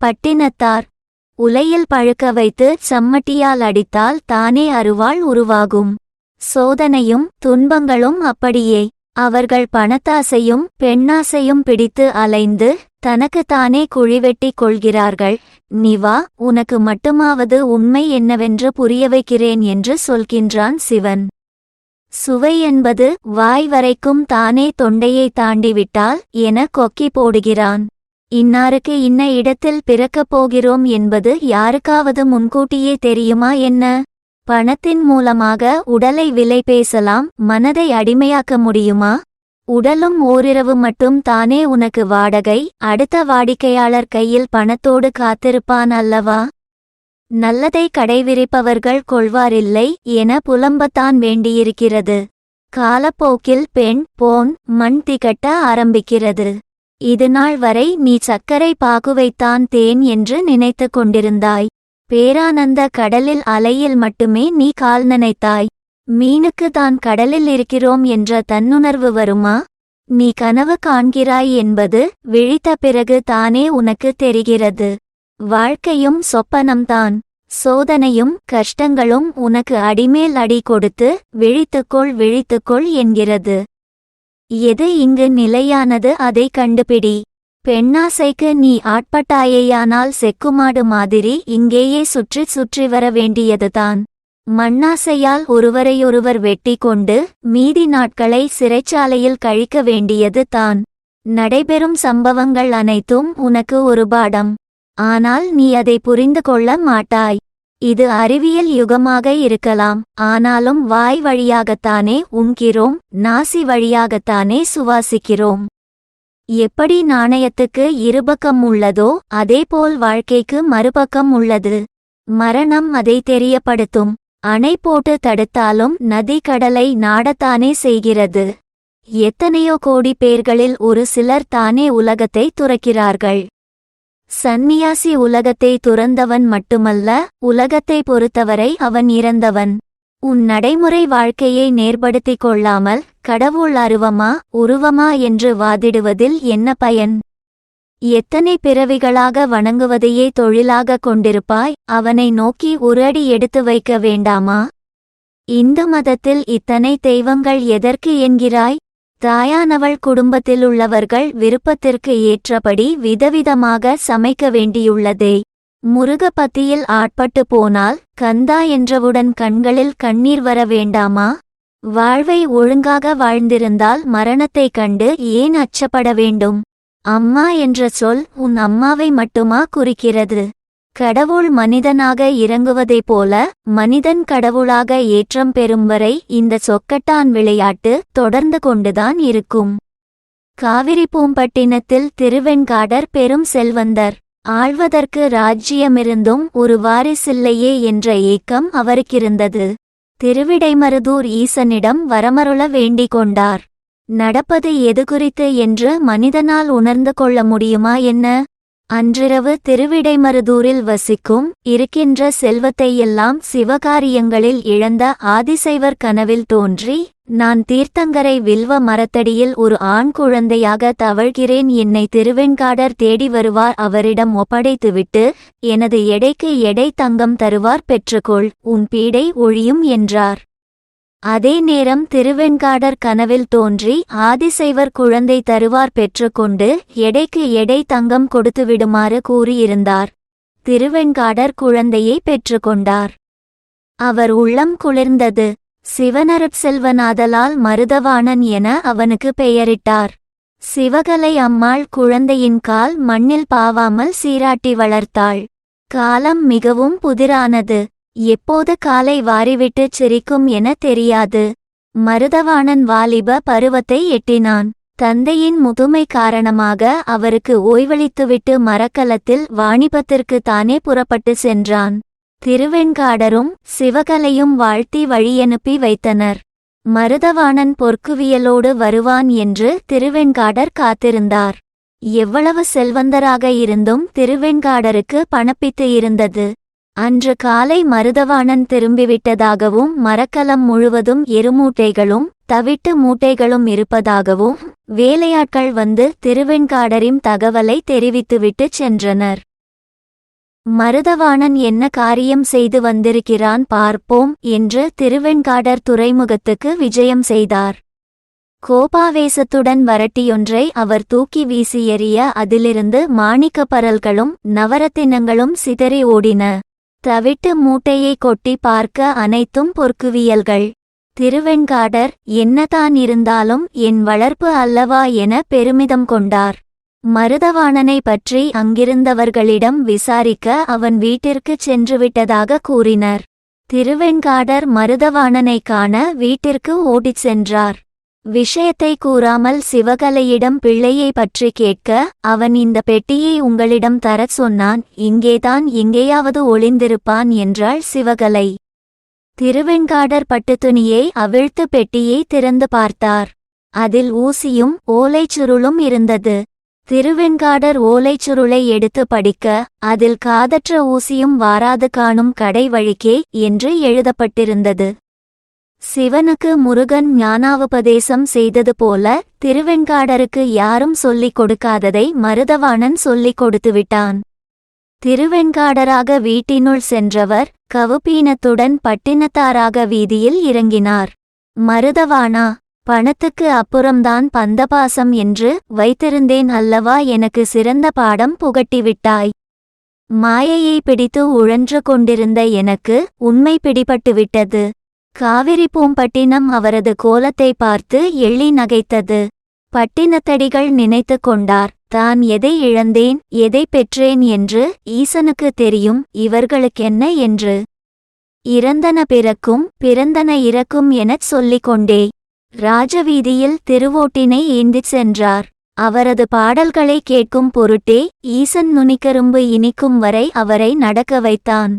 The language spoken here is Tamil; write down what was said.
பட்டினத்தார். உலையில் பழுக்க வைத்து சம்மட்டியால் அடித்தால் தானே அருவாள் உருவாகும். சோதனையும் துன்பங்களும் அப்படியே. அவர்கள் பணத்தாசையும் பெண்ணாசையும் பிடித்து அலைந்து தனக்குத்தானே குழிவெட்டிக் கொள்கிறார்கள். நீ வா, உனக்கு மட்டுமாவது உண்மை என்னவென்று புரிய வைக்கிறேன் என்று சொல்கின்றான் சிவன். சுவை என்பது வாய் வரைக்கும் தானே தொண்டையை தாண்டிவிட்டால் என கொக்கி போடுகிறான். இன்னாருக்கு இன்ன இடத்தில் பிறக்கப் போகிறோம் என்பது யாருக்காவது முன்கூட்டியே தெரியுமா என்ன? பணத்தின் மூலமாக உடலை விலை பேசலாம், மனதை அடிமையாக்க முடியுமா? உடலும் ஓரிரவு மட்டும் தானே உனக்கு வாடகை, அடுத்த வாடிக்கையாளர் கையில் பணத்தோடு காத்திருப்பான் அல்லவா? நல்லதை கடைவிரிப்பவர்கள் கொள்வாரில்லை என புலம்பத்தான் வேண்டியிருக்கிறது. காலப்போக்கில் பெண் போன் மண் திகட்ட ஆரம்பிக்கிறது. இதுநாள் வரை நீ சர்க்கரை பாகுவைத்தான் தேன் என்று நினைத்து கொண்டிருந்தாய். பேரானந்த கடலில் அலையில் மட்டுமே நீ கால் நனைத்தாய். மீனுக்கு தான் கடலில் இருக்கிறோம் என்ற தன்னுணர்வு வருமா? நீ கனவு காண்கிறாய் என்பது விழித்த பிறகு தானே உனக்கு தெரிகிறது. வாழ்க்கையும் சொப்பனம்தான். சோதனையும் கஷ்டங்களும் உனக்கு அடிமேல் அடி கொடுத்து விழித்துக்கொள் விழித்துக்கொள் என்கிறது. எது இங்கு நிலையானது அதை கண்டுபிடி. பெண்ணாசைக்கு நீ ஆட்பட்டாயேயானால் செக்குமாடு மாதிரி இங்கேயே சுற்றி சுற்றி வர வேண்டியதுதான். மண்ணாசையால் ஒருவரையொருவர் வெட்டி கொண்டு மீதி நாட்களை சிறைச்சாலையில் கழிக்க வேண்டியது தான். நடைபெறும் சம்பவங்கள் அனைத்தும் உனக்கு ஒரு பாடம். ஆனால் நீ அதை புரிந்து கொள்ள மாட்டாய். இது அறிவியல் யுகமாக இருக்கலாம், ஆனாலும் வாய் வழியாகத்தானே உண்கிறோம், நாசி வழியாகத்தானே சுவாசிக்கிறோம். எப்படி நாணயத்துக்கு இருபக்கம் உள்ளதோ அதேபோல் வாழ்க்கைக்கு மறுபக்கம் உள்ளது. மரணம் அதை தெரியப்படுத்தும். அணை போட்டு தடுத்தாலும் நதி கடலை நாடத்தானே செய்கிறது. எத்தனையோ கோடி பேர்களில் ஒரு சிலர் தானே உலகத்தை துறக்கிறார்கள். சந்நியாசி உலகத்தை துறந்தவன் மட்டுமல்ல, உலகத்தை பொறுத்தவரை அவன் இறந்தவன். உன் நடைமுறை வாழ்க்கையை நேர்படுத்திக் கொள்ளாமல் கடவுள் அருவமா உருவமா என்று வாதிடுவதில் என்ன பயன்? எத்தனை பிறவிகளாக வணங்குவதையே தொழிலாக கொண்டிருப்பாய். அவனை நோக்கி ஒரு அடி எடுத்து வைக்க வேண்டாமா? இந்து மதத்தில் இத்தனை தெய்வங்கள் எதற்கு என்கிறாய்? தாயானவள் குடும்பத்திலுள்ளவர்கள் விருப்பத்திற்கு ஏற்றபடி விதவிதமாக சமைக்க வேண்டியுள்ளதே. முருகப்பத்தியில் ஆட்பட்டு போனால் கந்தா என்றவுடன் கண்களில் கண்ணீர் வர வேண்டாமா? வாழ்வை ஒழுங்காக வாழ்ந்திருந்தால் மரணத்தைக் கண்டு ஏன் அச்சப்பட வேண்டும்? அம்மா என்ற சொல் உன் அம்மாவை மட்டுமா குறிக்கிறது? கடவுள் மனிதனாக இறங்குவதைப் போல மனிதன் கடவுளாக ஏற்றம் பெறும் வரை இந்த சொக்கட்டான் விளையாட்டு தொடர்ந்து கொண்டுதான் இருக்கும். காவிரிப்பூம்பட்டினத்தில் திருவெண்காடர் பெரும் செல்வந்தர். ஆள்வதற்கு ராஜ்யமிருந்தும் ஒரு வாரிசில்லையே என்ற ஏக்கம் அவருக்கிருந்தது. திருவிடைமருதூர் ஈசனிடம் வரமருள வேண்டிக் கொண்டார். நடப்பது எது குறித்து என்று மனிதனால் உணர்ந்து கொள்ள முடியுமா என்ன? அன்றிரவு திருவிடைமருதூரில் வசிக்கும் இருக்கின்ற செல்வத்தையெல்லாம் சிவகாரியங்களில் இழந்த ஆதிசைவர் கனவில் தோன்றி, நான் தீர்த்தங்கரை வில்வ மரத்தடியில் ஒரு ஆண் குழந்தையாக தவழ்கிறேன், என்னை திருவெண்காடர் தேடி வருவார், அவரிடம் ஒப்படைத்துவிட்டு எனது எடைக்கு எடை தங்கம் தருவார், பெற்றுக்கொள், உன் பீடை ஒழியும் என்றார். அதே நேரம் திருவெண்காடர் கனவில் தோன்றி ஆதிசைவர் குழந்தை தருவார், பெற்றுக்கொண்டு எடைக்கு எடை தங்கம் கொடுத்துவிடுமாறு கூறியிருந்தார். திருவெண்காடர் குழந்தையை பெற்றுக்கொண்டார். அவர் உள்ளம் குளிர்ந்தது. சிவனருட்செல்வனாதலால் மருதவாணன் என அவனுக்கு பெயரிட்டார். சிவகலை அம்மாள் குழந்தையின் கால் மண்ணில் பாவாமல் சீராட்டி வளர்த்தாள். காலம் மிகவும் புதிரானது. எப்போது காலை வாரிவிட்டு சிரிக்கும் என தெரியாது. மருதவாணன் வாலிப பருவத்தை எட்டினான். தந்தையின் முதுமை காரணமாக அவருக்கு ஓய்வளித்துவிட்டு மரக்கலத்தில் வாணிபத்திற்கு தானே புறப்பட்டு சென்றான். திருவெண்காடரும் சிவகலையும் வாழ்த்தி வழியனுப்பி வைத்தனர். மருதவாணன் பொற்குவியலோடு வருவான் என்று திருவெண்காடர் காத்திருந்தார். எவ்வளவு செல்வந்தராக இருந்தும் திருவெண்காடருக்கு பணப்பித்து இருந்தது. அன்று காலை மருதவாணன் திரும்பிவிட்டதாகவும் மரக்கலம் முழுவதும் எருமூட்டைகளும் தவிட்டு மூட்டைகளும் இருப்பதாகவும் வேலையாட்கள் வந்து திருவெண்காடரின் தகவலை தெரிவித்துவிட்டு சென்றனர். மருதவாணன் என்ன காரியம் செய்து வந்திருக்கிறான் பார்ப்போம் என்று திருவெண்காடர் துறைமுகத்துக்கு விஜயம் செய்தார். கோபாவேசத்துடன் வரட்டியொன்றை அவர் தூக்கி வீசி எறிய அதிலிருந்து மாணிக்கப் பரல்களும் நவரத்தினங்களும் சிதறி ஓடின. தவிட்டு மூட்டையை கொட்டி பார்க்க அனைத்தும் பொற்குவியல்கள். திருவெண்காடர் என்னதான் இருந்தாலும் என் வளர்ப்பு அல்லவா என பெருமிதம் கொண்டார். மருதவாணனை பற்றி அங்கிருந்தவர்களிடம் விசாரிக்க அவன் வீட்டிற்குச் சென்றுவிட்டதாக கூறினர். திருவெண்காடர் மருதவாணனை காண வீட்டிற்கு ஓடிச் சென்றார். விஷயத்தை கூறாமல் சிவகலையிடம் பிள்ளையை பற்றி கேட்க, அவன் இந்த பெட்டியை உங்களிடம் தரச் சொன்னான், இங்கேதான் எங்கேயாவது ஒளிந்திருப்பான் என்றாள் சிவகலை. திருவெண்காடர் பட்டுத்துணியை அவிழ்த்து பெட்டியை திறந்து பார்த்தார். அதில் ஊசியும் ஓலைச்சுருளும் இருந்தது. திருவெண்காடர் ஓலைச்சுருளை எடுத்து படிக்க, அதில் காதற்ற ஊசியும் வாராது காணும் கடை வழிக்கே என்று எழுதப்பட்டிருந்தது. சிவனுக்கு முருகன் ஞானாவுபதேசம் செய்தது போல திருவெண்காடருக்கு யாரும் சொல்லிக் கொடுக்காததை மருதவாணன் சொல்லிக் கொடுத்துவிட்டான். திருவெண்காடராக வீட்டினுள் சென்றவர் கவுப்பீனத்துடன் பட்டினத்தாராக வீதியில் இறங்கினார். மருதவாணா, பணத்துக்கு அப்புறம்தான் பந்தபாசம் என்று வைத்திருந்தேன் அல்லவா, எனக்கு சிறந்த பாடம் புகட்டிவிட்டாய். மாயையை பிடித்து உழன்று கொண்டிருந்த எனக்கு உண்மை பிடிபட்டுவிட்டது. காவிரி பூம்பட்டினம் அவரது கோலத்தை பார்த்து எள்ளி நகைத்தது. பட்டினத்தடிகள் நினைத்து கொண்டார், தான் எதை இழந்தேன் எதை பெற்றேன் என்று ஈசனுக்கு தெரியும், இவர்களுக்கென்ன என்று. இறந்தன பிறக்கும் பிறந்தன இறக்கும் எனச் சொல்லிக் கொண்டே ராஜவீதியில் திருவோட்டினை ஏந்திச் சென்றார். அவரது பாடல்களை கேட்கும் பொருட்டே ஈசன் நுனிக்கரும்பு இனிக்கும் வரை அவரை நடக்க வைத்தான்.